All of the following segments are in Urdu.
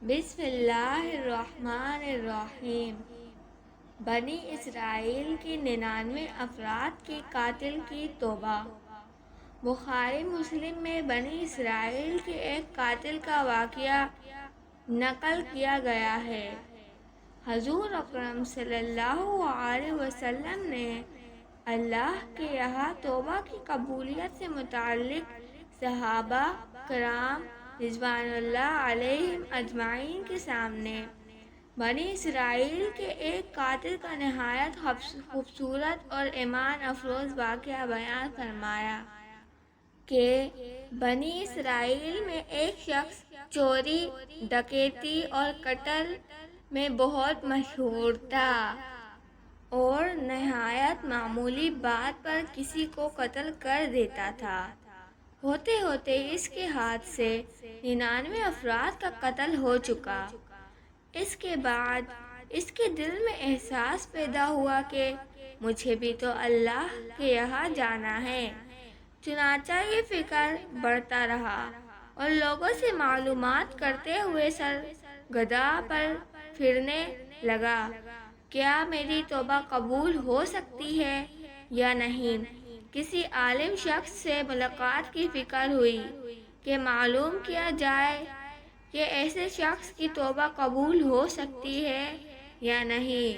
بسم اللہ الرحمن الرحیم۔ بنی اسرائیل کے 99 افراد کے قاتل کی توبہ۔ بخاری مسلم میں بنی اسرائیل کے ایک قاتل کا واقعہ نقل کیا گیا ہے۔ حضور اکرم صلی اللہ علیہ وسلم نے اللہ کے یہاں توبہ کی قبولیت سے متعلق صحابہ کرام رضوان اللہ علیہم اجمعین کے سامنے بنی اسرائیل کے ایک قاتل کا نہایت خوبصورت اور ایمان افروز واقعہ بیان فرمایا کہ بنی اسرائیل میں ایک شخص چوری، ڈکیتی اور قتل میں بہت مشہور تھا اور نہایت معمولی بات پر کسی کو قتل کر دیتا تھا۔ ہوتے ہوتے اس کے ہاتھ سے 99 افراد کا قتل ہو چکا۔ اس کے بعد اس کے دل میں احساس پیدا ہوا کہ مجھے بھی تو اللہ کے یہاں جانا ہے۔ چنانچہ یہ فکر بڑھتا رہا اور لوگوں سے معلومات کرتے ہوئے سرگرداں پر پھرنے لگا، کیا میری توبہ قبول ہو سکتی ہے یا نہیں؟ کسی عالم شخص سے ملاقات کی فکر ہوئی کہ معلوم کیا جائے کہ ایسے شخص کی توبہ قبول ہو سکتی ہے یا نہیں۔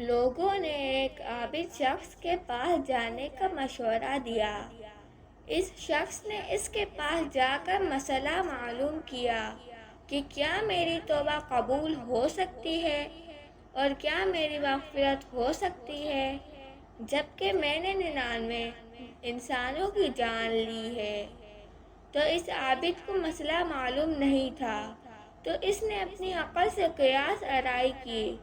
لوگوں نے ایک عابد شخص کے پاس جانے کا مشورہ دیا۔ اس شخص نے اس کے پاس جا کر مسئلہ معلوم کیا کہ کیا میری توبہ قبول ہو سکتی ہے اور کیا میری مغفرت ہو سکتی ہے، جبکہ میں نے 99 انسانوں کی جان لی ہے۔ تو اس عابد کو مسئلہ معلوم نہیں تھا، تو اس نے اپنی عقل سے قیاس آرائی کی،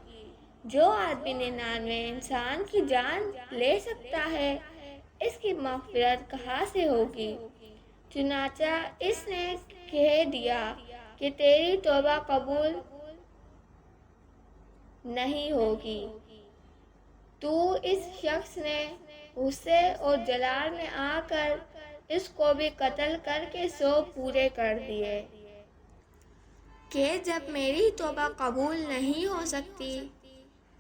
جو آدمی 99 انسان کی جان لے سکتا ہے، اس کی مغفرت کہاں سے ہوگی؟ چنانچہ اس نے کہہ دیا کہ تیری توبہ قبول نہیں ہوگی۔ تو اس شخص نے غصے اور جلال میں آ کر اس کو بھی قتل کر کے 100 پورے کر دیے کہ جب میری توبہ قبول نہیں ہو سکتی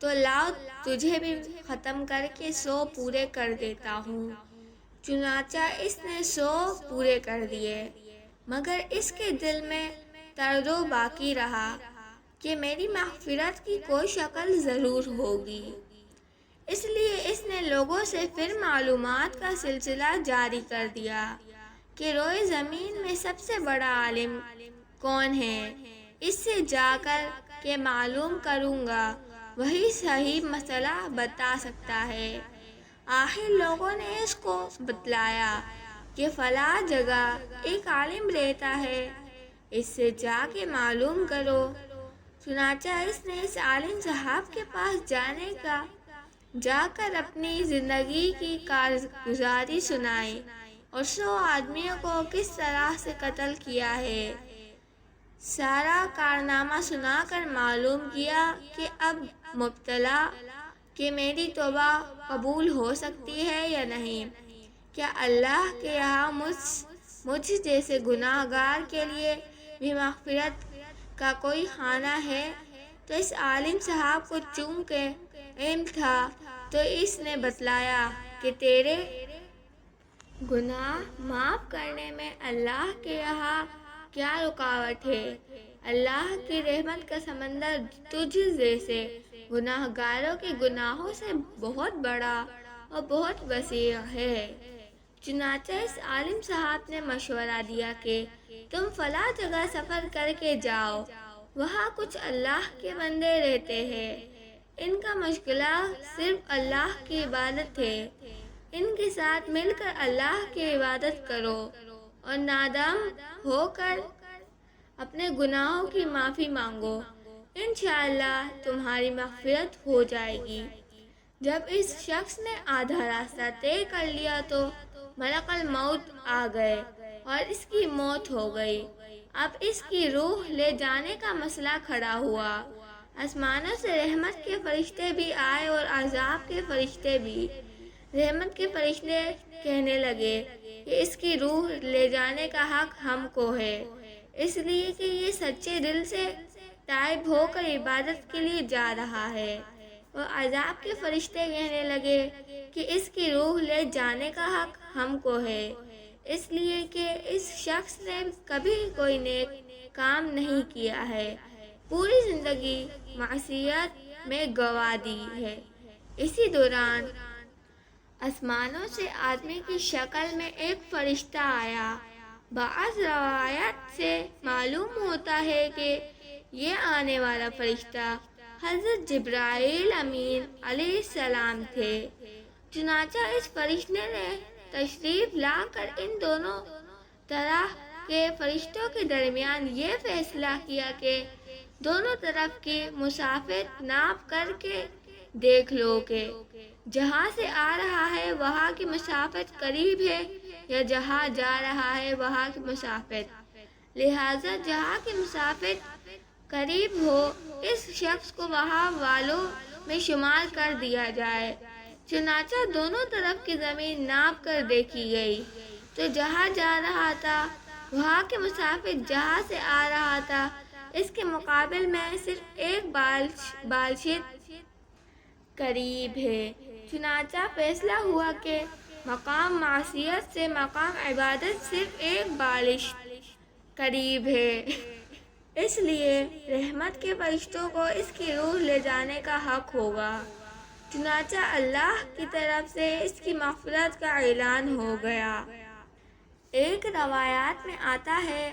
تو لاؤ تجھے بھی ختم کر کے 100 پورے کر دیتا ہوں۔ چنانچہ اس نے 100 پورے کر دیے، مگر اس کے دل میں تردو باقی رہا کہ میری مغفرت کی کوئی شکل ضرور ہوگی۔ اس لیے اس نے لوگوں سے پھر معلومات کا سلسلہ جاری کر دیا کہ روئے زمین میں سب سے بڑا عالم کون ہے، اس سے جا کر کے معلوم کروں گا، وہی صحیح مسئلہ بتا سکتا ہے۔ آخر لوگوں نے اس کو بتلایا کہ فلاں جگہ ایک عالم رہتا ہے، اس سے جا کے معلوم کرو۔ چنانچہ اس نے اس عالم صاحب کے پاس جا کر اپنی زندگی کی کارگزاری سنائی اور 100 آدمیوں کو کس طرح سے قتل کیا ہے، سارا کارنامہ سنا کر معلوم کیا کہ اب مبتلا کہ میری توبہ قبول ہو سکتی ہے یا نہیں، کیا اللہ کے یہاں مجھ جیسے گناہ گار کے لیے بھی مغفرت کا کوئی خانہ ہے؟ تو اس عالم صاحب کو چونکہ علم تھا تو اس نے بتلایا کہ تیرے گناہ معاف کرنے میں اللہ کے یہاں کیا رکاوٹ ہے۔ اللہ کی رحمت کا سمندر تجھ جیسے گناہ گاروں کے گناہوں سے بہت بڑا اور بہت وسیع ہے۔ چنانچہ اس عالم صاحب نے مشورہ دیا کہ تم فلاں جگہ سفر کر کے جاؤ، وہاں کچھ اللہ کے بندے رہتے ہیں، ان کا مشغلہ صرف اللہ کی عبادت ہے، ان کے ساتھ مل کر اللہ کی عبادت کرو اور نادم ہو کر اپنے گناہوں کی معافی مانگو، انشاءاللہ تمہاری مغفرت ہو جائے گی۔ جب اس شخص نے آدھا راستہ طے کر لیا تو ملک الموت آ گئے اور اس کی موت ہو گئی۔ اب اس کی روح لے جانے کا مسئلہ کھڑا ہوا۔ آسمانوں سے رحمت کے فرشتے بھی آئے اور عذاب کے فرشتے بھی۔ رحمت کے فرشتے کہنے لگے کہ اس کی روح لے جانے کا حق ہم کو ہے، اس لیے کہ یہ سچے دل سے تائب ہو کر عبادت کے لیے جا رہا ہے۔ اور عذاب کے فرشتے کہنے لگے کہ اس کی روح لے جانے کا حق ہم کو ہے، اس لیے کہ اس شخص نے کبھی کوئی نیک کام نہیں کیا ہے، پوری زندگی معصیت میں گوا دی ہے۔ اسی دوران آسمانوں سے آدمی کی شکل میں ایک فرشتہ آیا۔ بعض روایات سے معلوم ہوتا ہے کہ یہ آنے والا فرشتہ حضرت جبرائیل امین علیہ السلام تھے۔ چنانچہ اس فرشتے نے تشریف لا کر ان دونوں طرح کے فرشتوں کے درمیان یہ فیصلہ کیا کہ دونوں طرف کی مسافت ناپ کر کے دیکھ لو کہ جہاں سے آ رہا ہے وہاں کی مسافت قریب ہے یا جہاں جا رہا ہے وہاں کی مسافت، لہذا جہاں کی مسافت قریب ہو اس شخص کو وہاں والوں میں شمار کر دیا جائے۔ چنانچہ دونوں طرف کی زمین ناپ کر دیکھی گئی تو جہاں جا رہا تھا وہاں کے مسافت جہاں سے آ رہا تھا اس کے مقابل میں صرف ایک بالشت قریب ہے۔ چنانچہ فیصلہ ہوا کہ مقام معصیت سے مقام عبادت صرف ایک بالشت قریب ہے، اس لیے رحمت کے فرشتوں کو اس کی روح لے جانے کا حق ہوگا۔ چنانچہ اللہ کی طرف سے اس کی مغفرت کا اعلان ہو گیا۔ ایک روایات میں آتا ہے،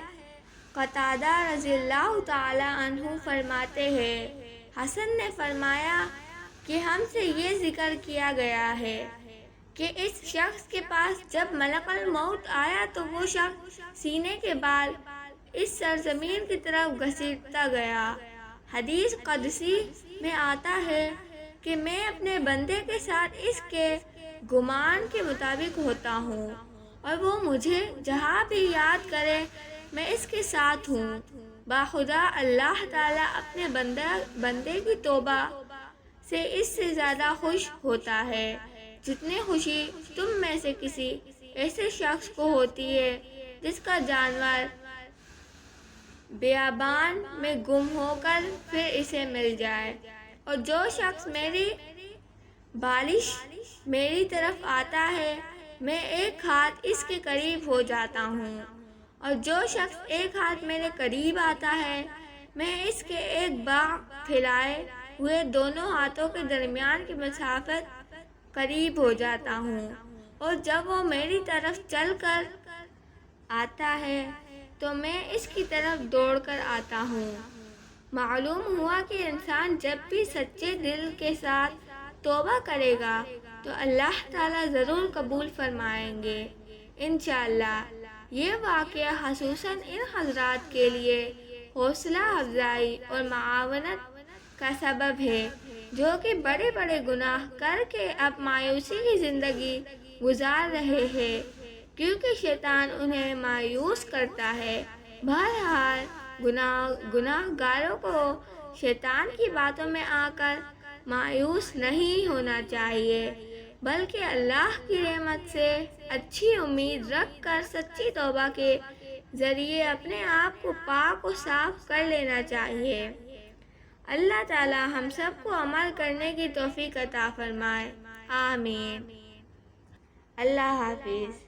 قتادہ رضی اللہ تعالی عنہ فرماتے ہیں، حسن نے فرمایا کہ ہم سے یہ ذکر کیا گیا ہے کہ اس شخص کے پاس جب ملک الموت آیا تو وہ شخص سینے کے بال اس سرزمین کی طرف گھسیٹتا گیا۔ حدیث قدسی میں آتا ہے کہ میں اپنے بندے کے ساتھ اس کے گمان کے مطابق ہوتا ہوں اور وہ مجھے جہاں بھی یاد کرے میں اس کے ساتھ ہوں۔ باخدا اللہ تعالیٰ اپنے بندے کی توبہ سے اس سے زیادہ خوش ہوتا ہے جتنی خوشی تم میں سے کسی ایسے شخص کو ہوتی ہے جس کا جانور بیابان میں گم ہو کر پھر اسے مل جائے، اور جو شخص میری بالش میری طرف آتا ہے میں ایک ہاتھ اس کے قریب ہو جاتا ہوں، اور جو شخص ایک ہاتھ میرے قریب آتا ہے میں اس کے ایک باغ پھیلائے ہوئے دونوں ہاتھوں کے درمیان کی مسافت قریب ہو جاتا ہوں، اور جب وہ میری طرف چل کر آتا ہے تو میں اس کی طرف دوڑ کر آتا ہوں۔ معلوم ہوا کہ انسان جب بھی سچے دل کے ساتھ توبہ کرے گا تو اللہ تعالیٰ ضرور قبول فرمائیں گے انشاءاللہ۔ یہ واقعہ خصوصاً ان حضرات کے لیے حوصلہ افزائی اور معاونت کا سبب ہے جو کہ بڑے بڑے گناہ کر کے اب مایوسی کی زندگی گزار رہے ہیں، کیونکہ شیطان انہیں مایوس کرتا ہے۔ بہرحال گناہ گاروں کو شیطان کی باتوں میں آ کر مایوس نہیں ہونا چاہیے، بلکہ اللہ کی رحمت سے اچھی امید رکھ کر سچی توبہ کے ذریعے اپنے آپ کو پاک و صاف کر لینا چاہیے۔ اللہ تعالی ہم سب کو عمل کرنے کی توفیق عطا فرمائے، آمین۔ اللہ حافظ۔